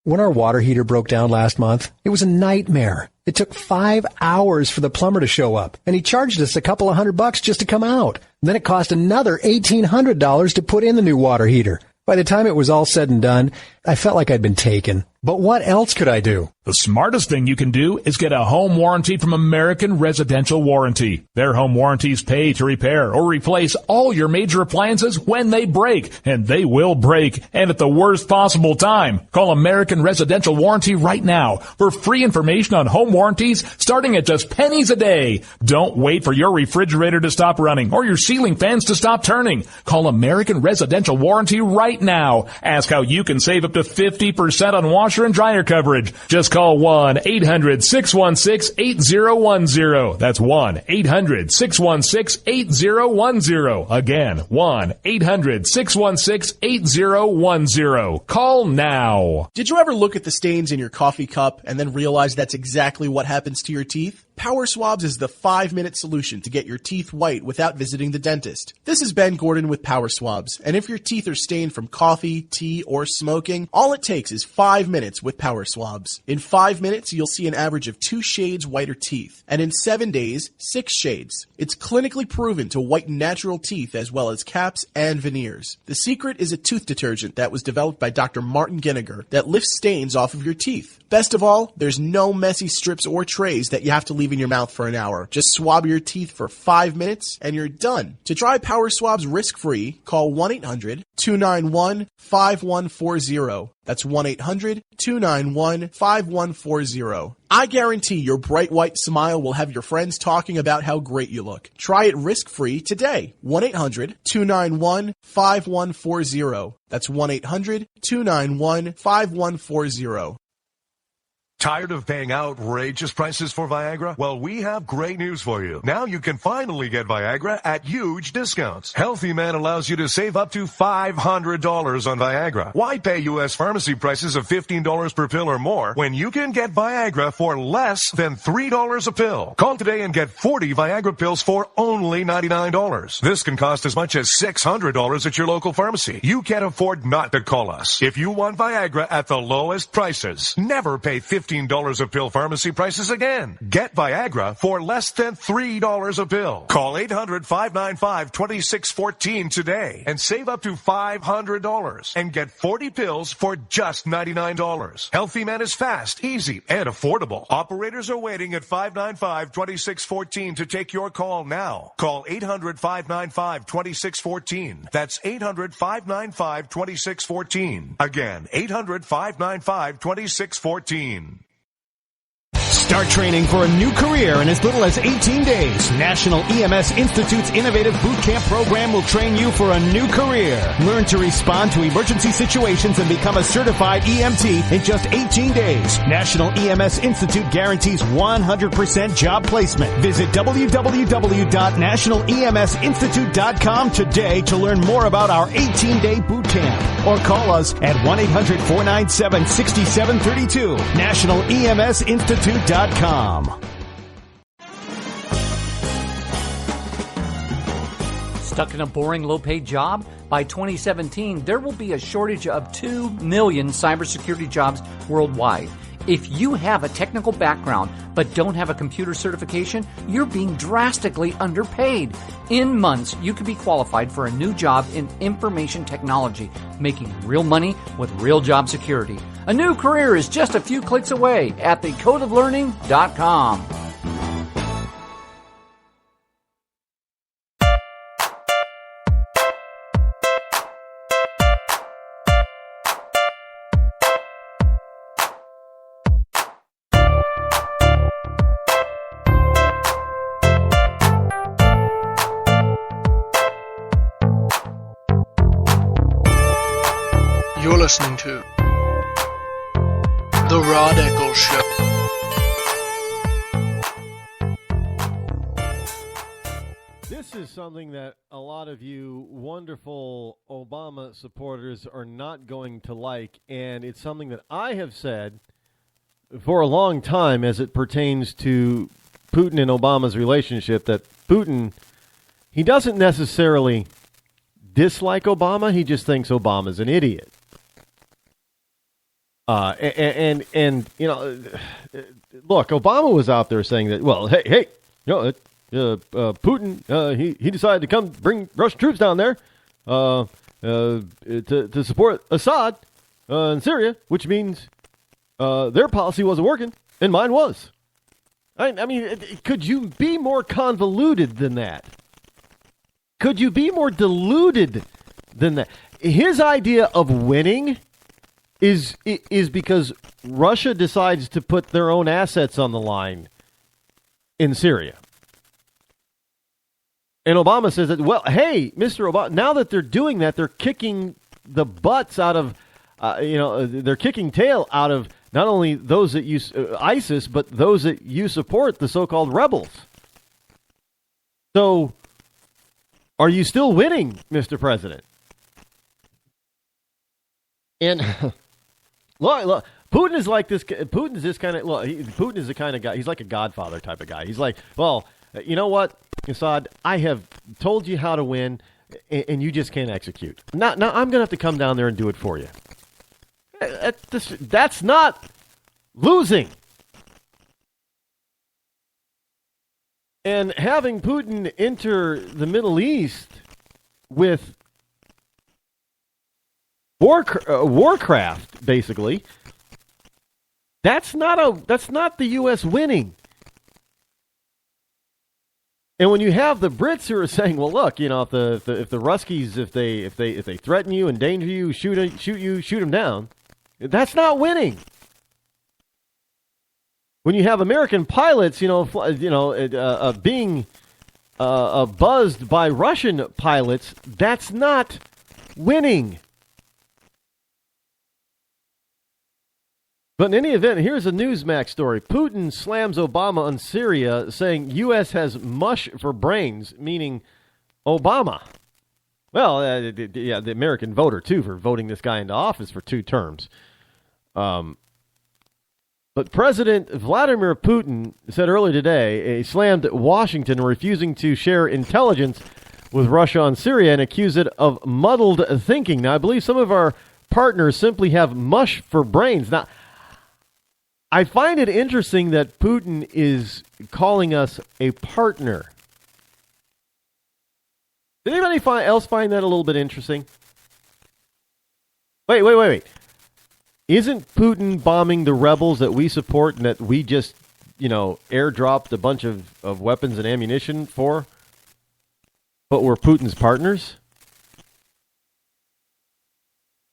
When our water heater broke down last month, it was a nightmare. It took 5 hours for the plumber to show up, and he charged us a couple of $100 just to come out. Then it cost another $1,800 to put in the new water heater. By the time it was all said and done, I felt like I'd been taken. But what else could I do? The smartest thing you can do is get a home warranty from American Residential Warranty. Their home warranties pay to repair or replace all your major appliances when they break, and they will break, and at the worst possible time. Call American Residential Warranty right now for free information on home warranties starting at just pennies a day. Don't wait for your refrigerator to stop running or your ceiling fans to stop turning. Call American Residential Warranty right now. Ask how you can save up to 50% on washer and dryer coverage. Just call 1-800-616-8010. That's 1-800-616-8010. Again, 1-800-616-8010. Call now. Did you ever look at the stains in your coffee cup and then realize that's exactly what happens to your teeth? Power Swabs is the 5-minute solution to get your teeth white without visiting the dentist. This is Ben Gordon with Power Swabs, and if your teeth are stained from coffee, tea, or smoking, all it takes is 5 minutes with Power Swabs. In 5 minutes, you'll see an average of 2 shades whiter teeth, and in 7 days, 6 shades. It's clinically proven to whiten natural teeth as well as caps and veneers. The secret is a tooth detergent that was developed by Dr. Martin Ginniger that lifts stains off of your teeth. Best of all, there's no messy strips or trays that you have to leave in your mouth for an hour. Just swab your teeth for 5 minutes and you're done. To try Power Swabs risk-free, call 1-800-291-5140. That's 1-800-291-5140. I guarantee your bright white smile will have your friends talking about how great you look. Try it risk-free today. 1-800-291-5140. That's 1-800-291-5140. Tired of paying outrageous prices for Viagra? Well, we have great news for you. Now you can finally get Viagra at huge discounts. Healthy Man allows you to save up to $500 on Viagra. Why pay U.S. pharmacy prices of $15 per pill or more when you can get Viagra for less than $3 a pill? Call today and get 40 Viagra pills for only $99. This can cost as much as $600 at your local pharmacy. You can't afford not to call us. If you want Viagra at the lowest prices, never pay $15 a pill pharmacy prices again. Get Viagra for less than $3 a pill. Call 800-595-2614 today and save up to $500 and get 40 pills for just $99. Healthy Man is fast, easy, and affordable. Operators are waiting at 595-2614 to take your call now. Call 800-595-2614. That's 800-595-2614. Again, 800-595-2614. Start training for a new career in as little as 18 days. National EMS Institute's innovative boot camp program will train you for a new career. Learn to respond to emergency situations and become a certified EMT in just 18 days. National EMS Institute guarantees 100% job placement. Visit www.nationaleMSinstitute.com today to learn more about our 18-day boot camp. Or call us at 1-800-497-6732. NationalEMSInstitute.com. Stuck in a boring, low-paid job? By 2017, there will be a shortage of 2 million cybersecurity jobs worldwide. If you have a technical background but don't have a computer certification, you're being drastically underpaid. In months, you could be qualified for a new job in information technology, making real money with real job security. A new career is just a few clicks away at thecodeoflearning.com. You're listening to The Rod Eccles Show. This is something that a lot of you wonderful Obama supporters are not going to like, and it's something that I have said for a long time as it pertains to Putin and Obama's relationship, that Putin, he doesn't necessarily dislike Obama, he just thinks Obama's an idiot. And you know, look, Obama was out there saying that, well, hey, you know, Putin, he decided to come bring Russian troops down there to support Assad in Syria, which means their policy wasn't working, and mine was. I mean, could you be more convoluted than that? Could you be more deluded than that? His idea of winning is because Russia decides to put their own assets on the line in Syria. And Obama says that, well, hey, Mr. Obama, now that they're doing that, they're kicking the butts out of, they're kicking tail out of not only those that use ISIS, but those that you support, the so-called rebels. So, are you still winning, Mr. President? And look, Putin is like this. Putin is this kind of. Putin is the kind of guy. He's like a Godfather type of guy. He's like, well, you know what, Assad, I have told you how to win, and you just can't execute. Now I'm going to have to come down there and do it for you. That's not losing. And having Putin enter the Middle East with warcraft, basically, that's not the U.S. winning. And when you have the Brits who are saying, "Well, look, you know, if the Ruskies if they threaten you, endanger you, shoot them down," that's not winning. When you have American pilots, being buzzed by Russian pilots, that's not winning. But in any event, here's a Newsmax story. Putin slams Obama on Syria, saying U.S. has mush for brains, meaning Obama. Well, the American voter, too, for voting this guy into office for 2 terms. But President Vladimir Putin said earlier today he slammed Washington refusing to share intelligence with Russia on Syria and accused it of muddled thinking. Now, I believe some of our partners simply have mush for brains. Now, I find it interesting that Putin is calling us a partner. Did anybody else find that a little bit interesting? Wait. Isn't Putin bombing the rebels that we support and that we just, airdropped a bunch of weapons and ammunition for? But we're Putin's partners?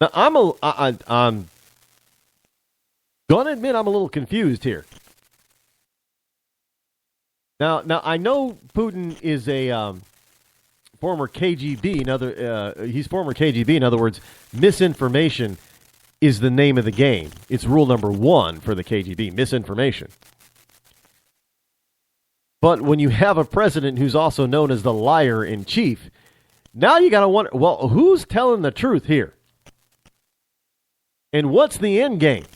Now, I'm gonna admit I'm a little confused here. Now I know Putin is a former KGB. He's former KGB. In other words, misinformation is the name of the game. It's rule number 1 for the KGB: misinformation. But when you have a president who's also known as the liar in chief, now you got to wonder, well, who's telling the truth here? And what's the end game?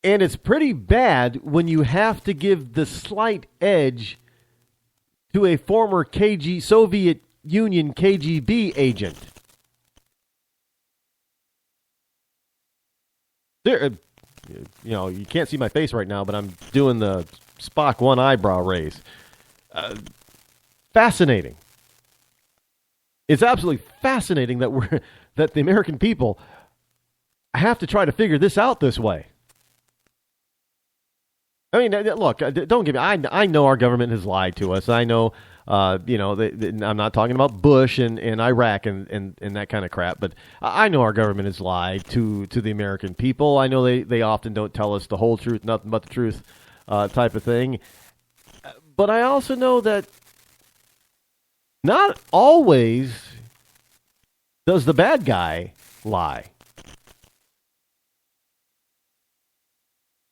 And it's pretty bad when you have to give the slight edge to a former Soviet Union KGB agent. There, you can't see my face right now, but I'm doing the Spock one eyebrow raise. Fascinating. It's absolutely fascinating that the American people have to try to figure this out this way. I mean, look, don't get me. I know our government has lied to us. I know, I'm not talking about Bush and Iraq and that kind of crap, but I know our government has lied to the American people. I know they often don't tell us the whole truth, nothing but the truth type of thing. But I also know that not always does the bad guy lie.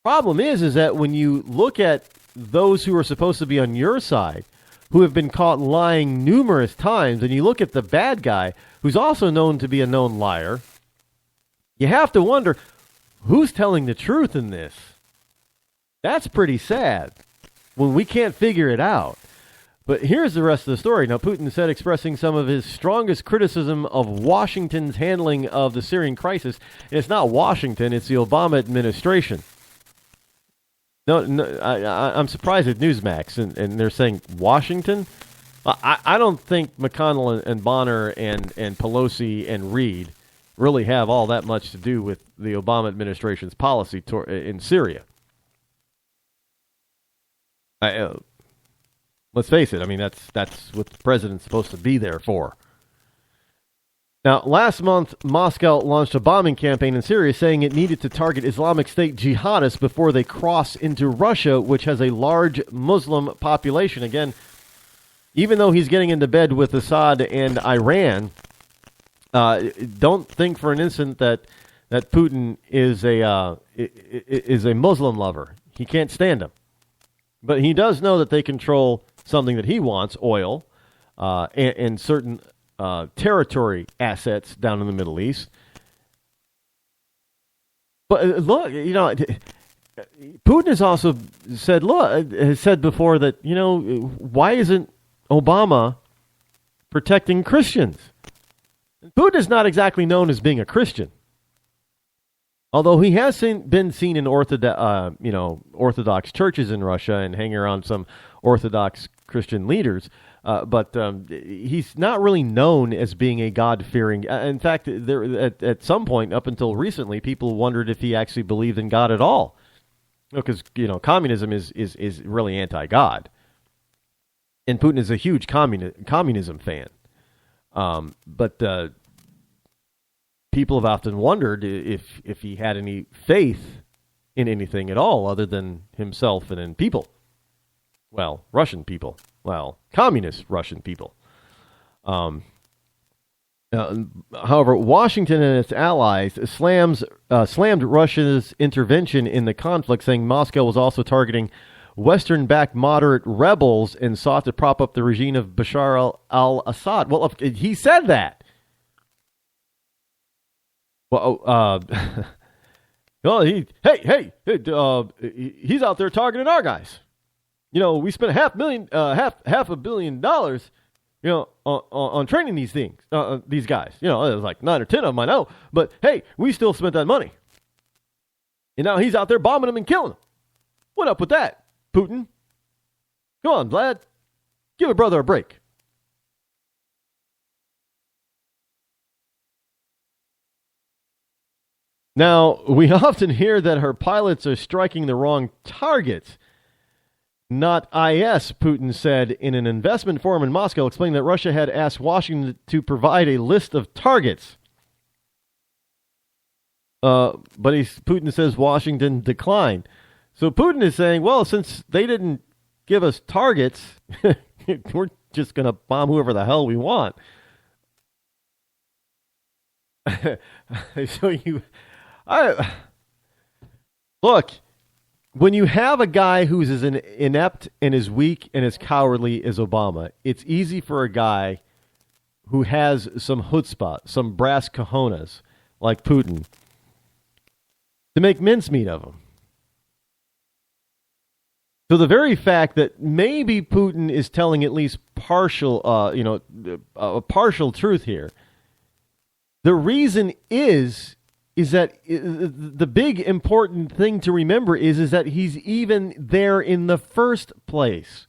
Problem is that when you look at those who are supposed to be on your side, who have been caught lying numerous times, and you look at the bad guy, who's also known to be a known liar, you have to wonder, who's telling the truth in this? That's pretty sad when we can't figure it out. But here's the rest of the story. Now, Putin said, expressing some of his strongest criticism of Washington's handling of the Syrian crisis. And it's not Washington, it's the Obama administration. No, I'm surprised at Newsmax, and they're saying Washington. I don't think McConnell and Bonner and Pelosi and Reid really have all that much to do with the Obama administration's policy in Syria. Let's face it. I mean, that's what the president's supposed to be there for. Now, last month, Moscow launched a bombing campaign in Syria, saying it needed to target Islamic State jihadists before they cross into Russia, which has a large Muslim population. Again, even though he's getting into bed with Assad and Iran, don't think for an instant that Putin is a Muslim lover. He can't stand them. But he does know that they control something that he wants, oil, and certain territory assets down in the Middle East. But look, Putin has also said before that, why isn't Obama protecting Christians? Putin is not exactly known as being a Christian, although he has been seen in Orthodox churches in Russia and hanging around some Orthodox Christian leaders. But he's not really known as being a God-fearing. In fact, at some point, up until recently, people wondered if he actually believed in God at all, because communism is really anti-God, and Putin is a huge communism fan. But people have often wondered if he had any faith in anything at all other than himself and in people. Well, Russian people. Well, communist Russian people. However, Washington and its allies slammed Russia's intervention in the conflict, saying Moscow was also targeting Western-backed moderate rebels and sought to prop up the regime of Bashar al-Assad. Well, he said that. Well, he's out there targeting our guys. We spent half $1 billion, on training these guys. It was like 9 or 10 of them, I know. But hey, we still spent that money. And now he's out there bombing them and killing them. What up with that, Putin? Come on, Vlad. Give a brother a break. Now, we often hear that her pilots are striking the wrong targets. Not IS, Putin said in an investment forum in Moscow, explaining that Russia had asked Washington to provide a list of targets. But Putin says Washington declined. So Putin is saying, well, since they didn't give us targets, we're just going to bomb whoever the hell we want. Look. When you have a guy who's as inept and as weak and as cowardly as Obama, it's easy for a guy who has some chutzpah, some brass cojones, like Putin, to make mincemeat of him. So the very fact that maybe Putin is telling at least partial, a partial truth here, the reason is that the big important thing to remember is that he's even there in the first place.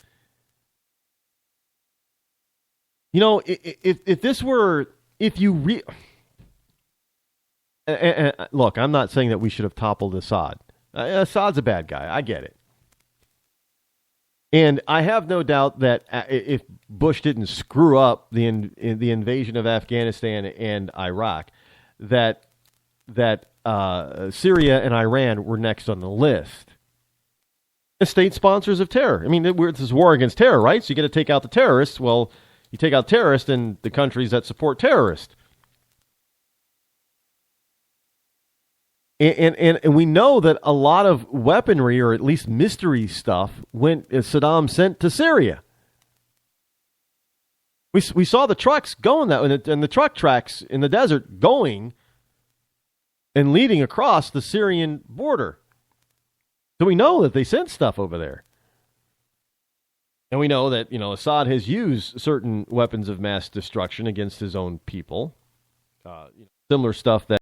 If this were, look, I'm not saying that we should have toppled Assad. Assad's a bad guy. I get it. And I have no doubt that if Bush didn't screw up the invasion of Afghanistan and Iraq, that Syria and Iran were next on the list. The state sponsors of terror. I mean, this is war against terror, right? So you got to take out the terrorists. Well, you take out terrorists in the countries that support terrorists. And we know that a lot of weaponry, or at least mystery stuff, Saddam sent to Syria. We saw the trucks going and the truck tracks in the desert going and leading across the Syrian border. So we know that they sent stuff over there. And we know that, Assad has used certain weapons of mass destruction against his own people. Similar stuff that